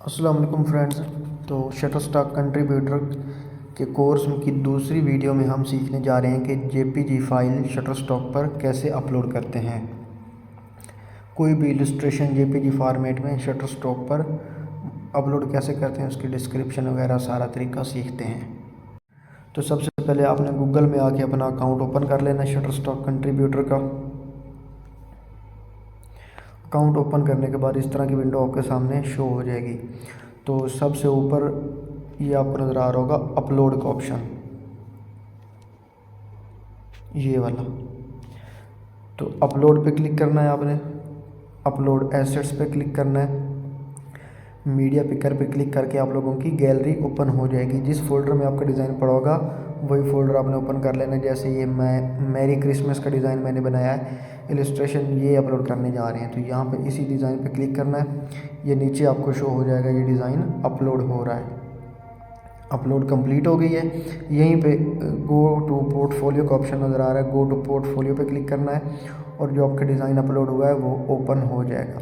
अस्सलाम वालेकुम फ्रेंड्स। तो शटरस्टॉक कंट्रीब्यूटर के कोर्स की दूसरी वीडियो में हम सीखने जा रहे हैं कि जेपीजी फाइल शटरस्टॉक पर कैसे अपलोड करते हैं। कोई भी इलस्ट्रेशन जेपीजी फॉर्मेट में शटरस्टॉक पर अपलोड कैसे करते हैं, उसकी डिस्क्रिप्शन वगैरह सारा तरीका सीखते हैं। तो सबसे पहले आपने गूगल में आके अपना अकाउंट ओपन कर लेना है शटरस्टॉक कंट्रीब्यूटर का। अकाउंट ओपन करने के बाद इस तरह की विंडो आपके सामने शो हो जाएगी। तो सबसे ऊपर ये आपको नज़र आ रहा होगा अपलोड का ऑप्शन, ये वाला। तो अपलोड पे क्लिक करना है आपने, अपलोड एसेट्स पे क्लिक करना है, मीडिया पिकर पे क्लिक करके आप लोगों की गैलरी ओपन हो जाएगी। जिस फोल्डर में आपका डिज़ाइन पड़ा होगा वही फोल्डर आपने ओपन कर लेना है। जैसे ये मैरी क्रिसमस का डिज़ाइन मैंने बनाया है, इलस्ट्रेशन ये अपलोड करने जा रहे हैं, तो यहाँ पे इसी डिज़ाइन पे क्लिक करना है। ये नीचे आपको शो हो जाएगा, ये डिज़ाइन अपलोड हो रहा है, अपलोड कंप्लीट हो गई है। यहीं पे गो टू पोर्टफोलियो का ऑप्शन नज़र आ रहा है, गो टू पोर्टफोलियो पे क्लिक करना है और जो आपका डिज़ाइन अपलोड हुआ है वो ओपन हो जाएगा।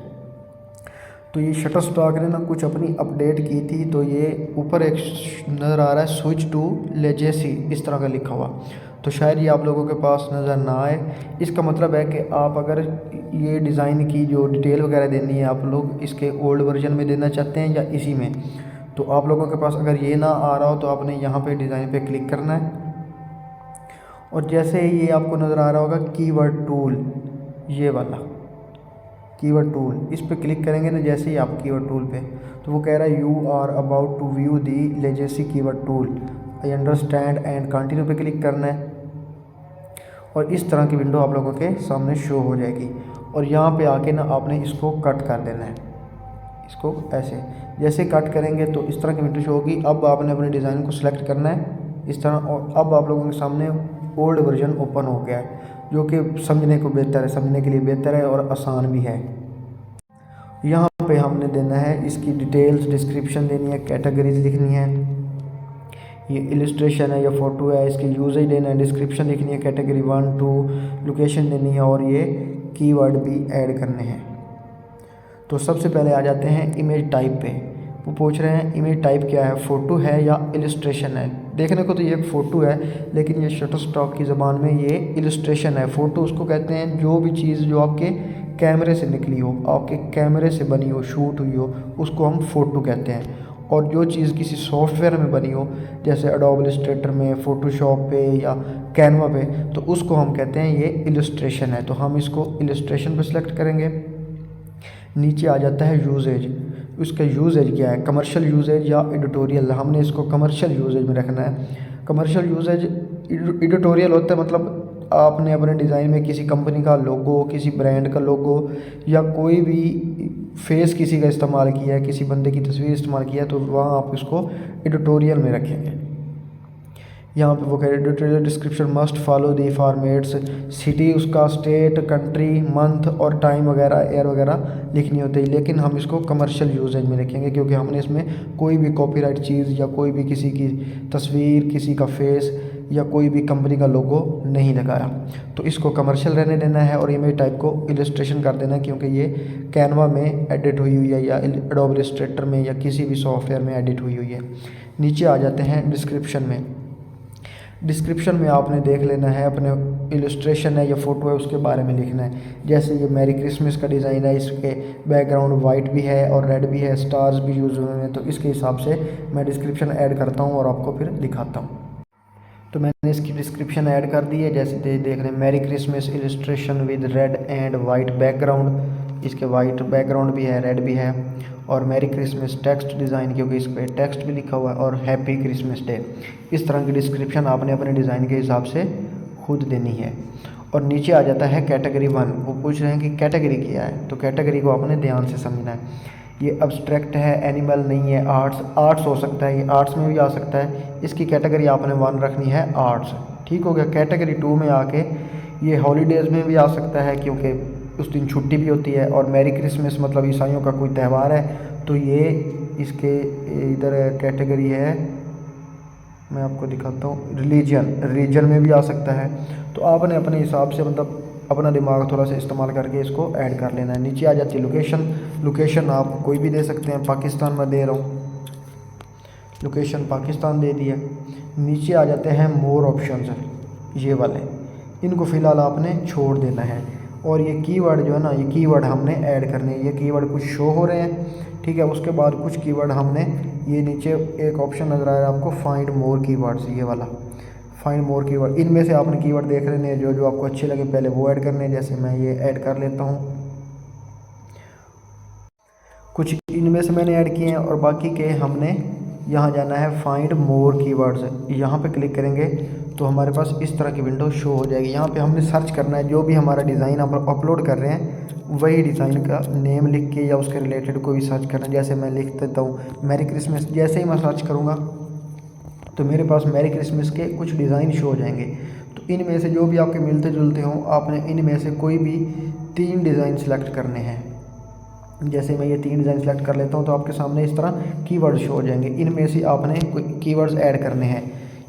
तो ये शटरस्टॉक ने ना कुछ अपनी अपडेट की थी, तो ये ऊपर एक नज़र आ रहा है स्विच टू लेजेसी इस तरह का लिखा हुआ, तो शायद ये आप लोगों के पास नज़र ना आए। इसका मतलब है कि आप अगर ये डिज़ाइन की जो डिटेल वगैरह देनी है आप लोग इसके ओल्ड वर्जन में देना चाहते हैं या इसी में, तो आप लोगों के पास अगर ये ना आ रहा हो तो आपने यहाँ पे डिज़ाइन पे क्लिक करना है। और जैसे ही ये आपको नज़र आ रहा होगा कीवर्ड टूल, ये वाला कीवर्ड टूल, इस पे क्लिक करेंगे ना जैसे ही आप कीवर्ड टूल पे, तो वो कह रहा है you are about to view the legacy keyword tool, I understand and continue पे क्लिक करना है। और इस तरह की विंडो आप लोगों के सामने शो हो जाएगी। और यहाँ पे आके ना आपने इसको कट कर देना है, इसको ऐसे जैसे कट करेंगे तो इस तरह की विंडो शो होगी। अब आपने अपने डिज़ाइन को सिलेक्ट करना है इस तरह, और अब आप लोगों के सामने ओल्ड वर्जन ओपन हो गया है, जो कि समझने को बेहतर है, समझने के लिए बेहतर है और आसान भी है। यहाँ पे हमने देना है इसकी डिटेल्स, डिस्क्रिप्शन देनी है, कैटेगरीज लिखनी है, ये इलस्ट्रेशन है या फ़ोटो है, इसकी यूजेज देना है, डिस्क्रिप्शन लिखनी है, कैटेगरी 1 2, लोकेशन देनी है और ये कीवर्ड भी ऐड करने हैं। तो सबसे पहले आ जाते हैं इमेज टाइप पे। वो पूछ रहे हैं इमेज टाइप क्या है, फ़ोटो है या इलस्ट्रेशन है। देखने को तो ये एक फ़ोटो है, लेकिन ये शटरस्टॉक की ज़बान में ये इलस्ट्रेशन है। फ़ोटो उसको कहते हैं जो भी चीज़ जो आपके कैमरे से निकली हो, आपके कैमरे से बनी हो, शूट हुई हो, उसको हम फ़ोटो कहते हैं। और जो चीज़ किसी सॉफ्टवेयर में बनी हो, जैसे एडोब इलस्ट्रेटर में, फ़ोटोशॉप पे या कैनवा पे, तो उसको हम कहते हैं ये इलस्ट्रेशन है। तो हम इसको इलस्ट्रेशन पे सिलेक्ट करेंगे। नीचे आ जाता है यूजेज, उसका यूजेज क्या है, कमर्शियल यूजेज या एडिटोरियल। हमने इसको कमर्शियल यूजेज में रखना है। कमर्शियल यूजेज एडिटोरियल होता है मतलब आपने अपने डिज़ाइन में किसी कंपनी का लोगो, किसी ब्रांड का लोगो या कोई भी फेस किसी का इस्तेमाल किया है, किसी बंदे की तस्वीर इस्तेमाल किया है, तो वहाँ आप इसको एडिटोरियल में रखेंगे। यहाँ पे वो कह रहे हैं editorial description must follow the formats, city उसका, स्टेट, कंट्री, मंथ और टाइम वगैरह, ईयर वगैरह लिखनी होती है, लेकिन हम इसको कमर्शियल यूजेज में रखेंगे क्योंकि हमने इसमें कोई भी कॉपीराइट चीज़ या कोई भी किसी की तस्वीर, किसी का फेस या कोई भी कंपनी का लोगो नहीं लगाया। तो इसको कमर्शियल रहने देना है और इमेज टाइप को इलस्ट्रेशन कर देना है क्योंकि ये कैनवा में एडिट हुई हुई है या एडोब इलस्ट्रेटर में या किसी भी सॉफ्टवेयर में एडिट हुई हुई है। नीचे आ जाते हैं डिस्क्रिप्शन में। डिस्क्रिप्शन में आपने देख लेना है अपने इलस्ट्रेशन है या फ़ोटो है उसके बारे में लिखना है। जैसे ये मैरी क्रिसमस का डिज़ाइन है, इसके बैकग्राउंड वाइट भी है और रेड भी है, स्टार्स भी यूज़ हुए हैं, तो इसके हिसाब से मैं डिस्क्रिप्शन ऐड करता हूँ और आपको फिर दिखाता हूँ। तो मैंने इसकी डिस्क्रिप्शन ऐड कर दी है। जैसे देख रहे हैं merry Christmas illustration with red and white background, इसके वाइट बैकग्राउंड भी है, रेड भी है, और मैरी क्रिसमस टेक्स्ट डिज़ाइन क्योंकि इस पर टेक्स्ट भी लिखा हुआ है, और हैप्पी क्रिसमस डे। इस तरह की डिस्क्रिप्शन आपने अपने डिज़ाइन के हिसाब से खुद देनी है। और नीचे आ जाता है कैटेगरी 1। वो पूछ रहे हैं कि कैटेगरी क्या है, तो कैटेगरी को आपने ध्यान से समझना है। ये अब्स्ट्रैक्ट है, एनिमल नहीं है, आर्ट्स हो सकता है, ये आर्ट्स में भी आ सकता है। इसकी कैटेगरी आपने 1 रखनी है, आर्ट्स। ठीक हो गया। कैटेगरी 2 में आके ये हॉलीडेज़ में भी आ सकता है क्योंकि उस दिन छुट्टी भी होती है, और मैरी क्रिसमस मतलब ईसाइयों का कोई त्यौहार है, तो ये इसके इधर कैटेगरी है, मैं आपको दिखाता हूँ, रिलीजन में भी आ सकता है। तो आपने अपने हिसाब से मतलब अपना दिमाग थोड़ा सा इस्तेमाल करके इसको ऐड कर लेना है। नीचे आ जाती है लोकेशन आप कोई भी दे सकते हैं, पाकिस्तान में दे रहा हूँ, लोकेशन पाकिस्तान दे दिया। नीचे आ जाते हैं मोर ऑप्शंस, ये वाले, इनको फ़िलहाल आपने छोड़ देना है। और ये कीवर्ड जो है ना, ये कीवर्ड हमने ऐड करने हैं। ये कीवर्ड कुछ शो हो रहे हैं, ठीक है। उसके बाद कुछ कीवर्ड हमने, ये नीचे एक ऑप्शन नज़र आ रहा है आपको, फाइंड मोर कीवर्ड्स, ये वाला फाइंड मोर कीवर्ड। इनमें से आपने कीवर्ड देख लेने हैं, जो जो आपको अच्छे लगे पहले वो ऐड करने हैं। जैसे मैं ये ऐड कर लेता हूँ, कुछ इनमें से मैंने ऐड किए हैं और बाकी के हमने यहाँ जाना है फाइंड मोर कीवर्ड्स। यहाँ पे क्लिक करेंगे तो हमारे पास इस तरह की विंडो शो हो जाएगी। यहाँ पे हमने सर्च करना है, जो भी हमारा डिज़ाइन हम अपलोड कर रहे हैं वही डिज़ाइन का नेम लिख के या उसके रिलेटेड कोई भी सर्च करना है। जैसे मैं लिख देता हूँ मैरी क्रिसमस, जैसे ही मैं सर्च करूँगा तो मेरे पास मैरी क्रिसमस के कुछ डिज़ाइन शो हो जाएंगे। तो इनमें से जो भी आपके मिलते जुलते हों, आपने इनमें से कोई भी 3 डिज़ाइन सेलेक्ट करने हैं। जैसे मैं ये 3 डिज़ाइन सेलेक्ट कर लेता हूँ तो आपके सामने इस तरह कीवर्ड शो हो जाएंगे। इनमें से आपने कोई कीवर्ड्स ऐड करने हैं।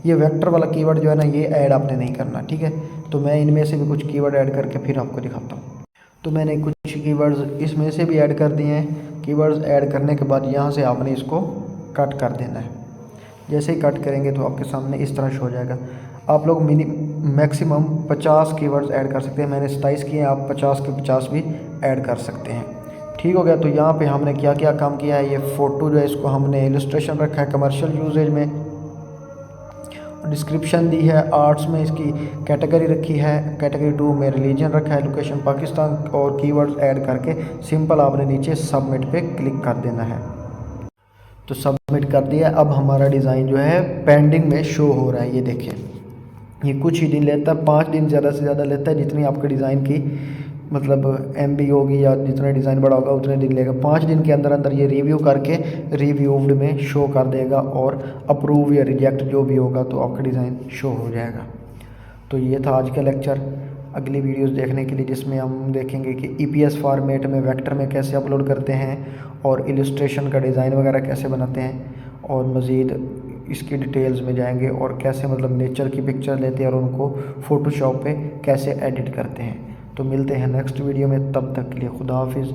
ये वेक्टर वाला कीवर्ड जो है ना, ये ऐड आपने नहीं करना, ठीक है। तो मैं इनमें से भी कुछ कीवर्ड ऐड करके फिर आपको दिखाता हूँ। तो मैंने कुछ कीवर्ड्स इसमें से भी ऐड कर दिए हैं। कीवर्ड्स ऐड करने के बाद यहाँ से आपने इसको कट कर देना है। जैसे ही कट करेंगे तो आपके सामने इस तरह शो हो जाएगा। आप लोग मैक्सिमम 50 कीवर्ड्स ऐड कर सकते हैं। मैंने 27 किए हैं, आप 50 के 50 भी ऐड कर सकते हैं। ठीक हो गया। तो यहाँ पे हमने क्या क्या काम किया है, ये फ़ोटो जो है इसको हमने इलस्ट्रेशन रखा है कमर्शियल यूजेज में, डिस्क्रिप्शन दी है, आर्ट्स में इसकी कैटेगरी रखी है, कैटेगरी 2 में रिलीजन रखा है, लोकेशन पाकिस्तान, और कीवर्ड्स ऐड करके सिंपल आपने नीचे सबमिट पे क्लिक कर देना है। तो सबमिट कर दिया। अब हमारा डिज़ाइन जो है पेंडिंग में शो हो रहा है। ये देखिए, ये कुछ ही दिन लेता है, 5 दिन ज़्यादा से ज़्यादा लेता है। जितनी आपके डिज़ाइन की मतलब MB होगी या जितना डिज़ाइन बड़ा होगा उतने दिन लेगा। 5 दिन के अंदर अंदर ये रिव्यू करके रिव्यूड में शो कर देगा, और अप्रूव या रिजेक्ट जो भी होगा तो आपका डिज़ाइन शो हो जाएगा। तो ये था आज का लेक्चर। अगली वीडियोस देखने के लिए जिसमें हम देखेंगे कि EPS फॉर्मेट में वेक्टर में कैसे अपलोड करते हैं, और इलस्ट्रेशन का डिज़ाइन वगैरह कैसे बनाते हैं, और मज़ीद इसकी डिटेल्स में जाएंगे, और कैसे मतलब नेचर की पिक्चर लेते हैं और उनको फ़ोटोशॉप पे कैसे एडिट करते हैं। तो मिलते हैं नेक्स्ट वीडियो में, तब तक के लिए खुदा हाफिज़।